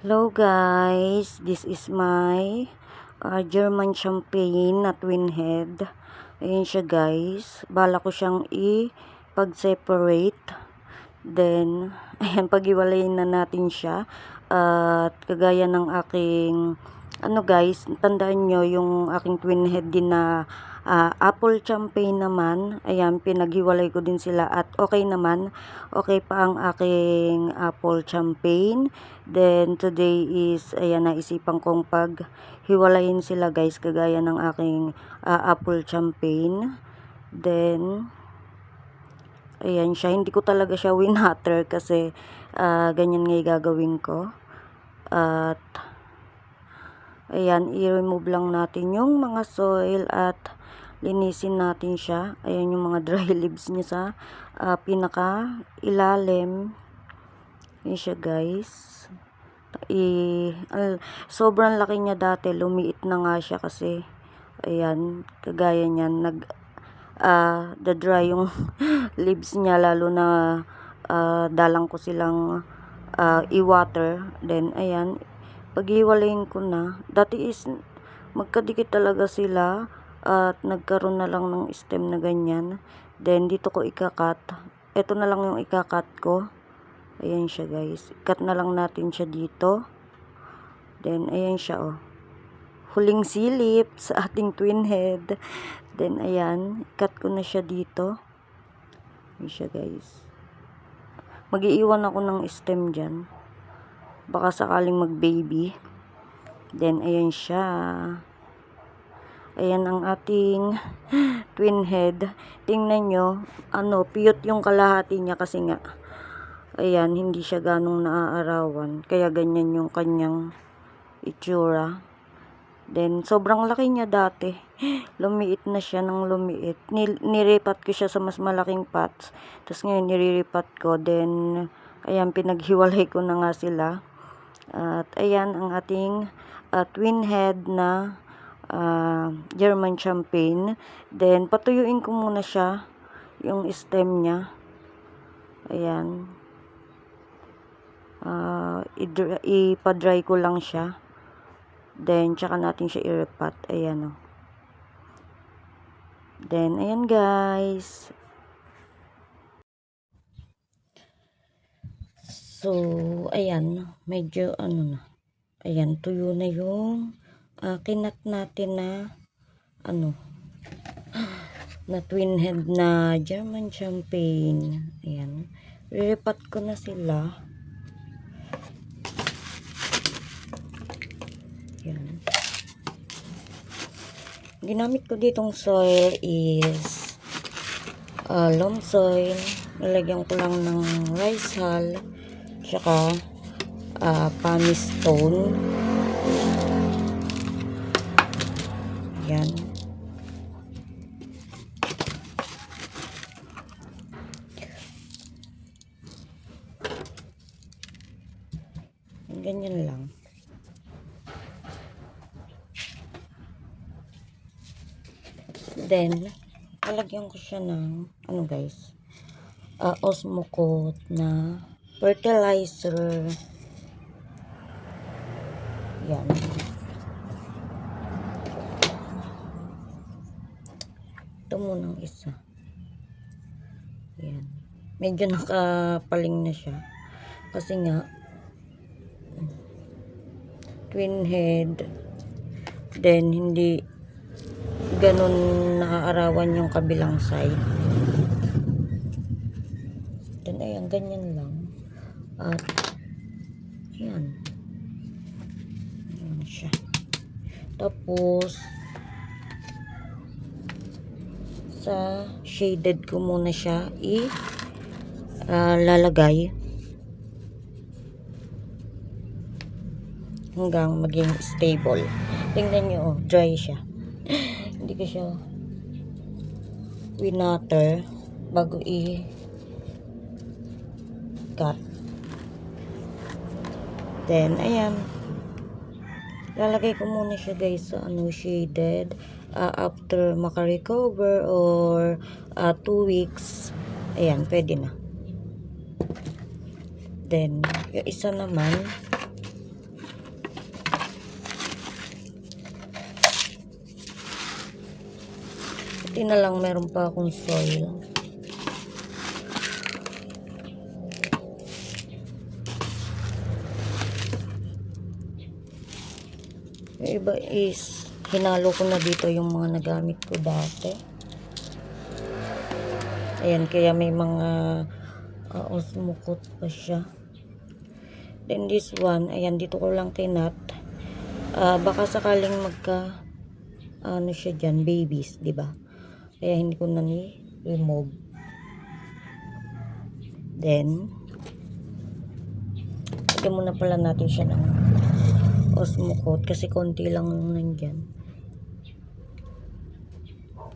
Hello guys, this is my German champagne na twin head. Ayan siya guys. Bala ko siyang i-pag-separate. Then, ayan, pag-iwalayin na natin siya. At kagaya ng aking, guys, tandaan nyo yung aking twin head din na apple champagne naman. Ayan, pinaghiwalay ko din sila at okay naman. Okay pa ang aking apple champagne. Then, today is, ayan, naisipan kong paghiwalayin sila guys, kagaya ng aking apple champagne. Then, ayan siya. Hindi ko talaga siya winater kasi ganyan nga yung gagawin ko. At, ayan, i-remove lang natin yung mga soil at linisin natin siya. Ayan yung mga dry leaves niya sa pinaka ilalim. Ayan siya guys. Sobrang laki niya dati. Lumiit na nga siya kasi ayan, kagaya niyan dry yung leaves niya, lalo na dalang ko silang i-water. Then ayan, pag-iwalayin ko na. Dati is magkadikit talaga sila at nagkaroon na lang ng stem na ganyan. Then dito ko ikakat. Ito na lang yung ikakat ko. Ayan siya guys. Cut na lang natin siya dito. Then ayan siya oh. Huling silip sa ating twin head. Then ayan, cut ko na siya dito. Ayan siya guys. Mag-iiwan ako ng stem dyan. Baka sakaling mag-baby. Then ayan siya. Ayan ang ating twin head. Tingnan nyo, piyot yung kalahati niya kasi nga, ayan, hindi siya ganong naaarawan. Kaya ganyan yung kanyang itsura. Then, sobrang laki niya dati. Lumiit na siya ng lumiit. Niripat ko siya sa mas malaking pots. Tapos ngayon, niriripat ko. Then, ayan, pinaghiwalay ko na nga sila. At, ayan, ang ating twin head na German champagne. Then, patuyuin ko muna siya. Yung stem niya. Ayan. Ipa-dry ko lang siya. Then, tsaka natin siya i-repat. Ayan o. Then, ayan guys. So, ayan. Medyo, na. Ayan, tuyo na yung kinat natin na, na twin head na German champagne. Ayan. I-repat ko na sila. Ayan. Ginamit ko ditong soil is loam soil. Nalagyan ko lang ng rice hull, tsaka pumice stone. Yan. Ganyan lang. Then, lalagyan ko siya ng, guys, Osmocote na fertilizer. Yan. Ito munang isa. Yan. Medyo nakapaling na siya. Kasi nga, twin head. Then, hindi ganun naaarawan yung kabilang side. Then, ayan, ganyan lang. At, ayan. Ayan siya. Tapos, sa shaded ko muna siya lalagay hanggang maging stable. Tingnan nyo, dry siya. Hindi ko siya winater bago i-cut. Then, ayan. Lalagay ko muna siya guys sa shaded. After makarecover or 2 weeks, ayan, pwede na. Then, yung isa naman, Buti na lang meron pa akong soil. Yung iba is hinalo ko na dito yung mga nagamit ko dati. Ayan, kaya may mga osmokot pa siya. Then this one, ayan, dito ko lang tinat. Baka sakaling magka ano siya dyan, babies, di ba? Kaya hindi ko na ni-remove. Then lagyan muna pala natin siya ng osmokot kasi konti lang nandyan.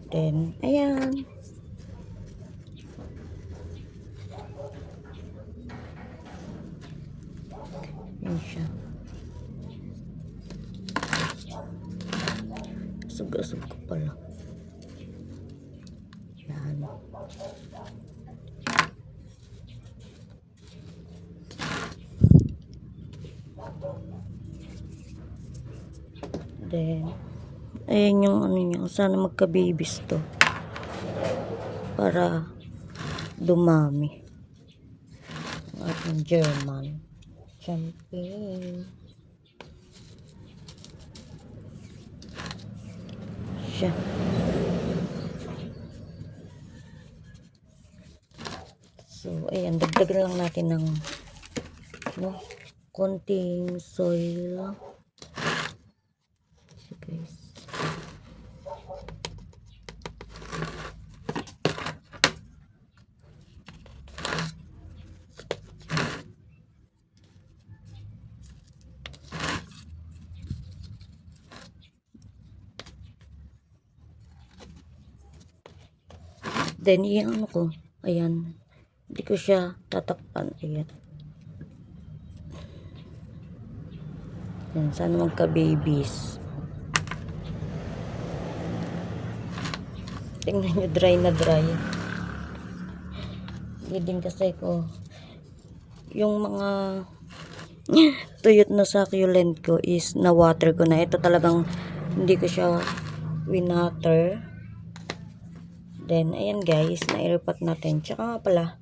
Then ayan, yan siya. Asog-asog ko pala. Yan. Then ayan yung ano niya. Sana magka-babies to para dumami ang ating German champagne. Siya. So, ayan, dagdagan lang natin ng konting soil. So, guys. Then, ano ko, ayan, hindi ko siya tatakpan, ayan. Yan, sana magka-babies. Tingnan nyo, dry na dry. Hindi din kasi ko, yung mga tuyot na succulent ko is na-water ko na. Ito talagang hindi ko siya winater. Then, ayan guys, nairipat natin. Tsaka nga pala,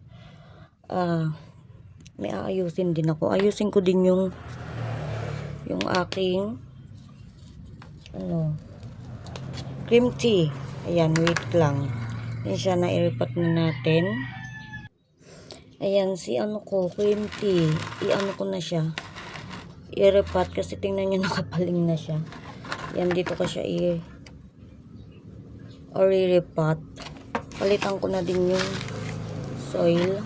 may aayusin din ako. Ayusin ko din yung aking cream tea. Ayan, wait lang. Ayan siya, nairipat na natin. Ayan, cream tea. I-ano ko na siya. I-repat kasi tingnan nyo nakapaling na siya. Ayan, dito ko siya i-repat. Palitan ko na din yung soil.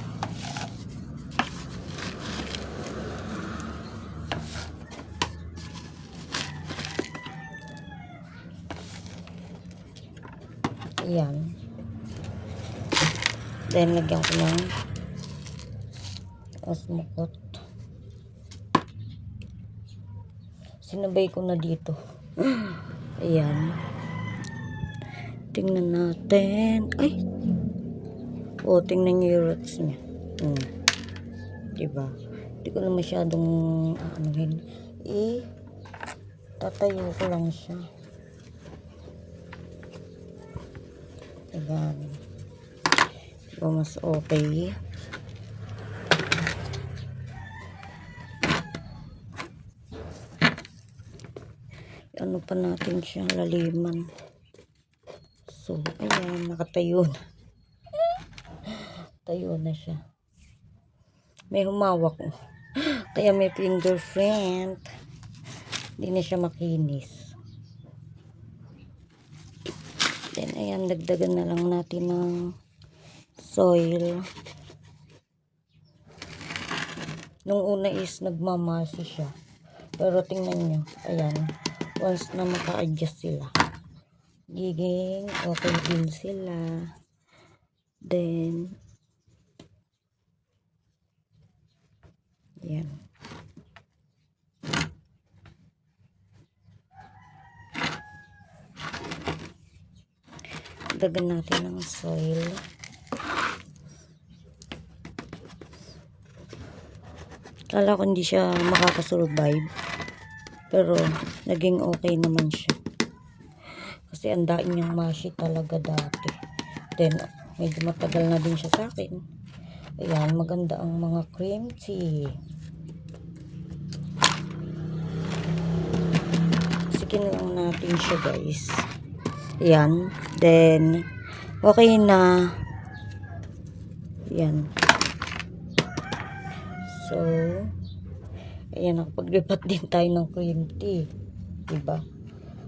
Ayan. Then, lagyan ko ng osmokot. Sinabay ko na dito. Ayan. Tingnan natin. Ay! O, tingnan nyo yung roots niya. Diba? Hindi ko na masyadong anuhin. Tatayo ko lang siya. Diba? Diba mas okay? Ano pa natin siya laliman. So, ayan, nakatayo na. Tayo na siya. May humawak. Kaya may fingerprint. Hindi na siya makinis. Then, ayan, dagdagan na lang natin ng soil. Nung una is nagmamasa siya. Pero tingnan nyo, ayan, once na maka-adjust sila, giging okay din sila. Then, ayan. Dagan natin ng soil. Kala ko hindi siya makakasurvive. Pero, naging okay naman siya. Kasi Kasi ang daing niyang mashi talaga dati. Then, medyo matagal na din siya sa akin. Ayan, maganda ang mga cream tea. Sikin lang natin siya, guys. Ayan. Then, okay na. Ayan. So, ayan, nakapaglipat din tayo ng cream tea. Diba?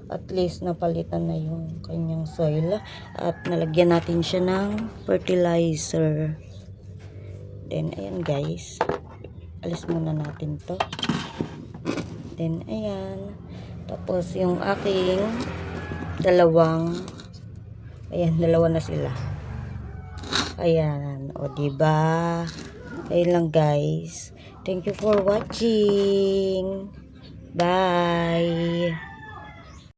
At least, napalitan na yung kanyang soil. At nalagyan natin siya ng fertilizer. Then, ayan guys. Alis muna natin to. Then, ayan. Tapos, yung aking ayan, dalawa na sila. Ayan. O, diba? Ayun lang guys. Thank you for watching. Bye.